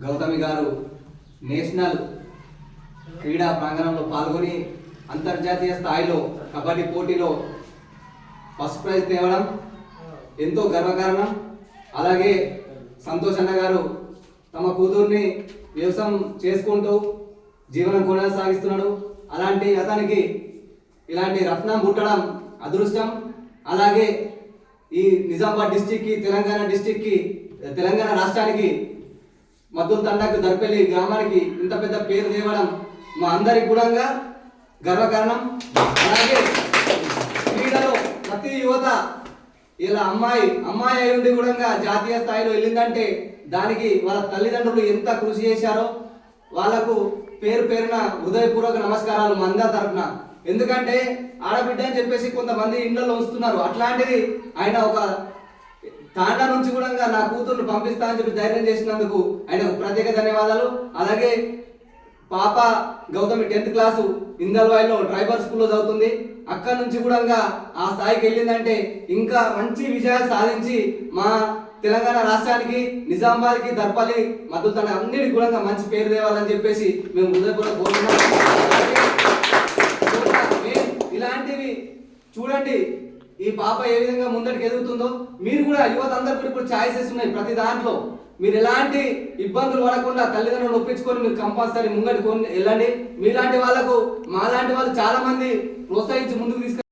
గౌతమి గారు నేషనల్ క్రీడా ప్రాంగణంలో పాల్గొని అంతర్జాతీయ స్థాయిలో కబడ్డీ పోటీలో ఫస్ట్ ప్రైజ్ తేవడం ఎంతో గర్వకారణం. అలాగే సంతోష్ అన్న గారు తమ కూతుర్ని వ్యవసాయం చేసుకుంటూ జీవనం కొనసాగిస్తున్నాడు. అలాంటి అతనికి ఇలాంటి రత్నం పుట్టడం అదృష్టం. అలాగే ఈ నిజామాబాద్ డిస్టిక్కి, తెలంగాణ డిస్టిక్కి, తెలంగాణ రాష్ట్రానికి, మద్దుల తండాకు, దర్పల్లి గ్రామానికి ఇంత పెద్ద పేరు తేవడం మా అందరికి కూడా గర్వకారణం. అలాగే క్రీడలో ప్రతి యువత ఇలా అమ్మాయి అయి ఉండి కూడా జాతీయ స్థాయిలో వెళ్ళిందంటే దానికి వాళ్ళ తల్లిదండ్రులు ఎంత కృషి చేశారో వాళ్ళకు పేరు పేరున హృదయపూర్వక నమస్కారాలు మా అందరి తరఫున. ఎందుకంటే ఆడబిడ్డ అని చెప్పేసి కొంతమంది ఇండ్లలో వస్తున్నారు. అట్లాంటిది ఆయన ఒక తాండా నుంచి కూడా నా కూతుర్ని పంపిస్తా అని చెప్పి ధైర్యం చేసినందుకు ఆయనకు ప్రత్యేక ధన్యవాదాలు. అలాగే పాప గౌతమి 10th క్లాసు ఇందల్వాయిలో ట్రైబల్ స్కూల్లో చదువుతుంది. అక్కడి నుంచి కూడా ఆ స్థాయికి వెళ్ళిందంటే ఇంకా మంచి విజయాలు సాధించి మా తెలంగాణ రాష్ట్రానికి, నిజామాబాద్కి, దర్పల్లి, మద్దుల అన్నిటికి కూడా మంచి పేరు తేవాలని చెప్పేసి మేము హృదయపూర్వక కోరుతున్నాం. ఇలాంటివి చూడండి, ఈ పాప ఏ విధంగా ముందటికి ఎదుగుతుందో. మీరు కూడా యువత అందరు కూడా ఇప్పుడు ఛాయిసెస్ ఉన్నాయి ప్రతి దాంట్లో. మీరు ఎలాంటి ఇబ్బందులు పడకుండా తల్లిదండ్రులు ఒప్పించుకొని మీరు కంపల్సరీ ముంగటి వెళ్ళండి. మీలాంటి వాళ్ళకు మాలాంటి వాళ్ళు చాలా మంది ప్రోత్సహించి ముందుకు